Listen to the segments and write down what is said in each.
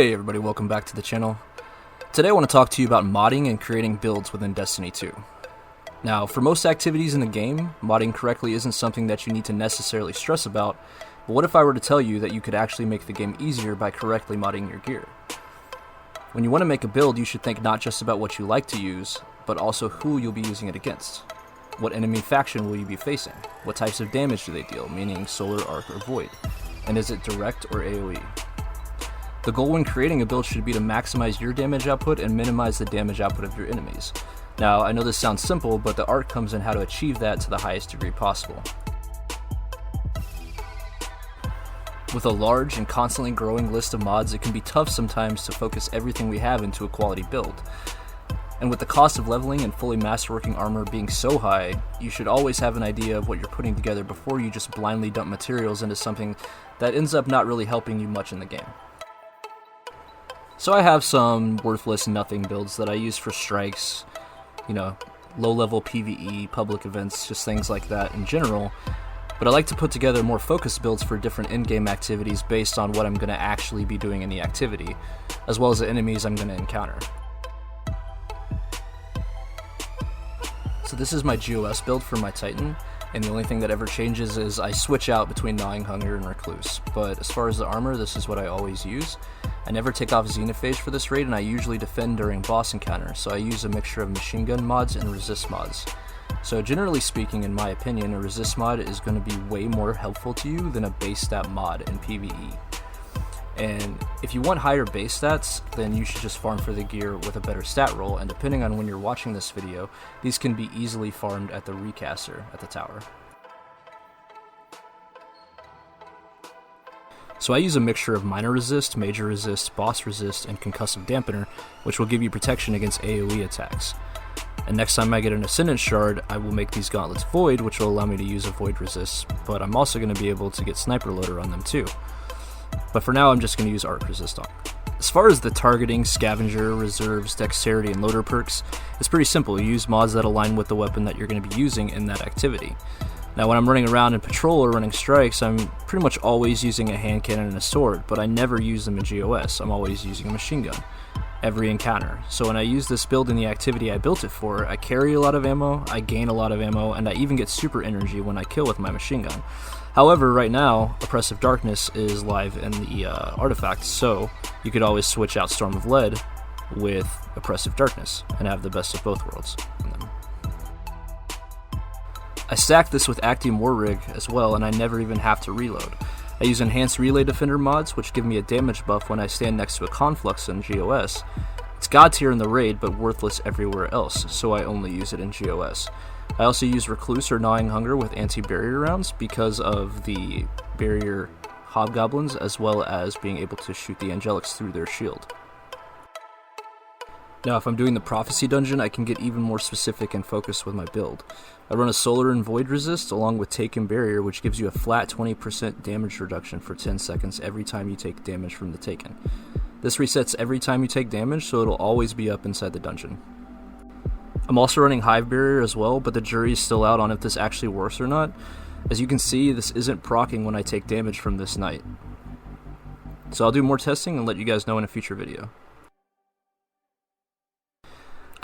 Hey everybody, welcome back to the channel. Today I want to talk to you about modding and creating builds within Destiny 2. Now, for most activities in the game, modding correctly isn't something that you need to necessarily stress about, but what if I were to tell you that you could actually make the game easier by correctly modding your gear? When you want to make a build, you should think not just about what you like to use, but also who you'll be using it against. What enemy faction will you be facing? What types of damage do they deal, meaning solar, arc, or void? And is it direct or AoE? The goal when creating a build should be to maximize your damage output and minimize the damage output of your enemies. Now, I know this sounds simple, but the art comes in how to achieve that to the highest degree possible. With a large and constantly growing list of mods, it can be tough sometimes to focus everything we have into a quality build. And with the cost of leveling and fully masterworking armor being so high, you should always have an idea of what you're putting together before you just blindly dump materials into something that ends up not really helping you much in the game. So I have some worthless nothing builds that I use for strikes, low-level PvE, public events, just things like that in general, but I like to put together more focused builds for different in-game activities based on what I'm going to actually be doing in the activity, as well as the enemies I'm going to encounter. So this is my GOS build for my Titan, and the only thing that ever changes is I switch out between Gnawing Hunger and Recluse, but as far as the armor, this is what I always use. I never take off Xenophage for this raid, and I usually defend during boss encounters, so I use a mixture of machine gun mods and resist mods. So generally speaking, in my opinion, a resist mod is going to be way more helpful to you than a base stat mod in PvE. And if you want higher base stats, then you should just farm for the gear with a better stat roll, and depending on when you're watching this video, these can be easily farmed at the recaster at the tower. So I use a mixture of minor resist, major resist, boss resist, and concussive dampener, which will give you protection against AoE attacks. And next time I get an Ascendant Shard, I will make these gauntlets void, which will allow me to use a void resist, but I'm also going to be able to get sniper loader on them too. But for now, I'm just going to use arc resist on. As far as the targeting, scavenger, reserves, dexterity, and loader perks, it's pretty simple. You use mods that align with the weapon that you're going to be using in that activity. Now when I'm running around in patrol or running strikes, I'm pretty much always using a hand cannon and a sword, but I never use them in GOS. I'm always using a machine gun every encounter. So when I use this build in the activity I built it for, I carry a lot of ammo, I gain a lot of ammo, and I even get super energy when I kill with my machine gun. However, right now, Oppressive Darkness is live in the artifact, so you could always switch out Storm of Lead with Oppressive Darkness and have the best of both worlds in them. I stack this with Actium War Rig as well, and I never even have to reload. I use Enhanced Relay Defender mods, which give me a damage buff when I stand next to a Conflux in GOS. It's god tier in the raid, but worthless everywhere else, so I only use it in GOS. I also use Recluse or Gnawing Hunger with anti-barrier rounds because of the barrier hobgoblins, as well as being able to shoot the Angelics through their shield. Now, if I'm doing the Prophecy Dungeon, I can get even more specific and focused with my build. I run a Solar and Void Resist along with Taken Barrier, which gives you a flat 20% damage reduction for 10 seconds every time you take damage from the Taken. This resets every time you take damage, so it'll always be up inside the dungeon. I'm also running Hive Barrier as well, but the jury is still out on if this actually works or not. As you can see, this isn't proccing when I take damage from this knight. So I'll do more testing and let you guys know in a future video.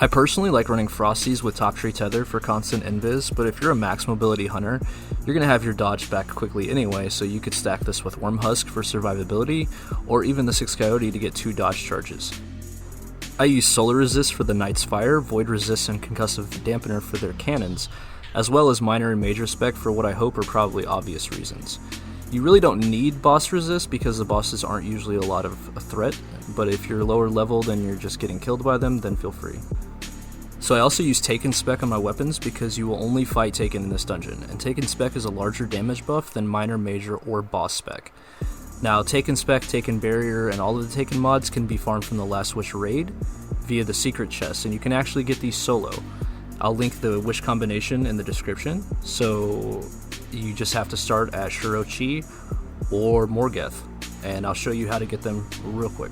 I personally like running Frosties with Top Tree Tether for constant invis, but if you're a max mobility hunter, you're going to have your dodge back quickly anyway, so you could stack this with Worm Husk for survivability, or even the 6 Coyote to get 2 dodge charges. I use Solar Resist for the Knight's Fire, Void Resist, and Concussive Dampener for their cannons, as well as minor and major spec for what I hope are probably obvious reasons. You really don't need boss resist because the bosses aren't usually a lot of a threat, but if you're lower leveled and you're just getting killed by them, then feel free. So I also use Taken spec on my weapons because you will only fight Taken in this dungeon, and Taken spec is a larger damage buff than minor, major, or boss spec. Now, Taken spec, Taken barrier, and all of the Taken mods can be farmed from the Last Wish raid via the secret chest, and you can actually get these solo. I'll link the wish combination in the description, so you just have to start at Shirochi or Morgeth, and I'll show you how to get them real quick.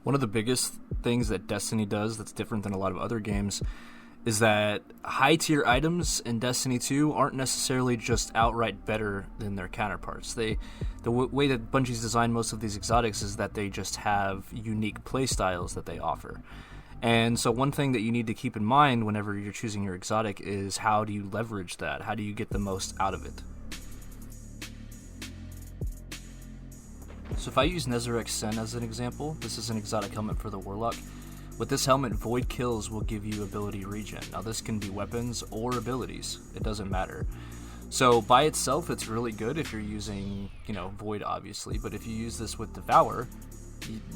One of the biggest things that Destiny does that's different than a lot of other games is that high-tier items in Destiny 2 aren't necessarily just outright better than their counterparts. The way that Bungie's designed most of these exotics is that they just have unique playstyles that they offer. And so one thing that you need to keep in mind whenever you're choosing your exotic is how do you leverage that? How do you get the most out of it? So if I use Nezarec Sen as an example, this is an exotic helmet for the Warlock. With this helmet, Void Kills will give you ability regen. Now this can be weapons or abilities, it doesn't matter. So by itself it's really good if you're using, Void obviously, but if you use this with Devour,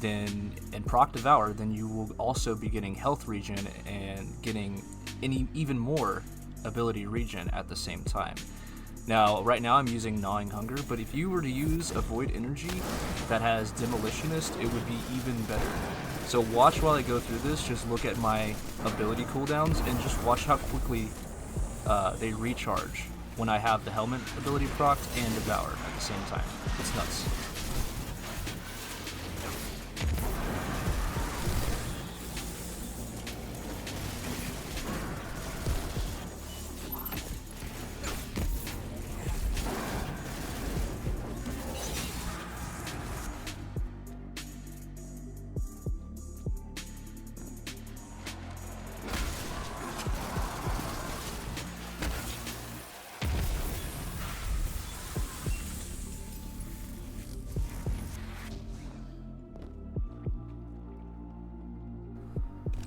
and proc Devour, then you will also be getting health regen and getting even more ability regen at the same time. Now, right now I'm using Gnawing Hunger, but if you were to use a Void Energy that has Demolitionist, it would be even better. So watch while I go through this, just look at my ability cooldowns, and just watch how quickly they recharge when I have the helmet ability procced and Devour at the same time. It's nuts.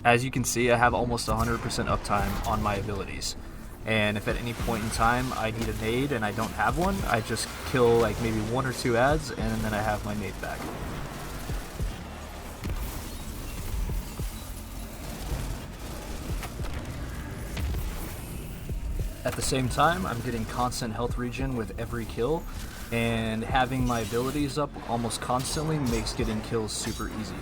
As you can see, I have almost 100% uptime on my abilities. And if at any point in time I need a nade and I don't have one, I just kill like maybe 1 or 2 ads and then I have my nade back. At the same time, I'm getting constant health regen with every kill, and having my abilities up almost constantly makes getting kills super easy.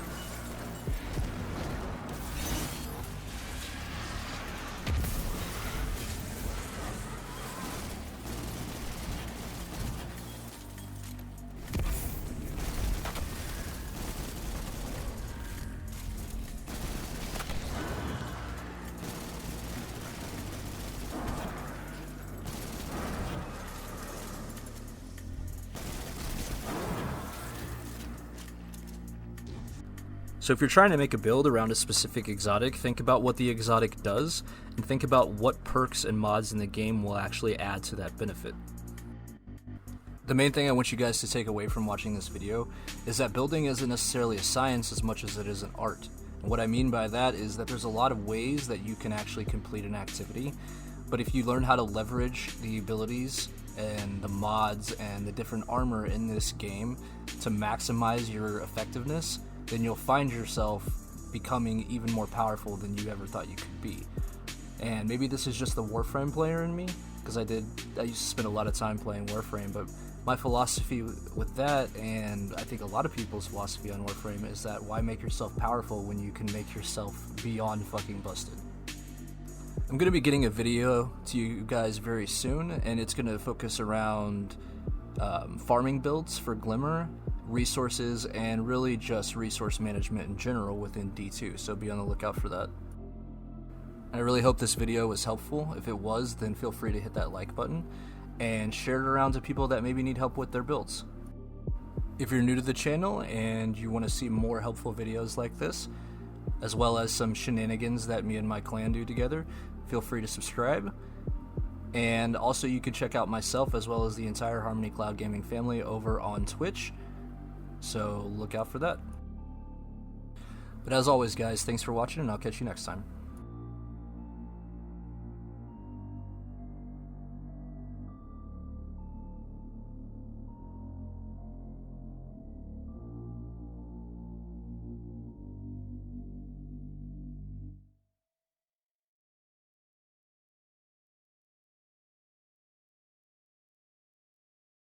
So if you're trying to make a build around a specific exotic, think about what the exotic does, and think about what perks and mods in the game will actually add to that benefit. The main thing I want you guys to take away from watching this video is that building isn't necessarily a science as much as it is an art. And what I mean by that is that there's a lot of ways that you can actually complete an activity, but if you learn how to leverage the abilities and the mods and the different armor in this game to maximize your effectiveness, then you'll find yourself becoming even more powerful than you ever thought you could be. And maybe this is just the Warframe player in me, because I used to spend a lot of time playing Warframe, but my philosophy with that, and I think a lot of people's philosophy on Warframe, is that why make yourself powerful when you can make yourself beyond fucking busted. I'm going to be getting a video to you guys very soon, and it's going to focus around farming builds for Glimmer, resources, and really just resource management in general within D2, so be on the lookout for that. I really hope this video was helpful. If it was, then feel free to hit that like button and share it around to people that maybe need help with their builds. If you're new to the channel and you want to see more helpful videos like this, as well as some shenanigans that me and my clan do together, feel free to subscribe. And also you can check out myself as well as the entire Harmony Cloud Gaming family over on Twitch, so look out for that. But as always guys, thanks for watching and I'll catch you next time.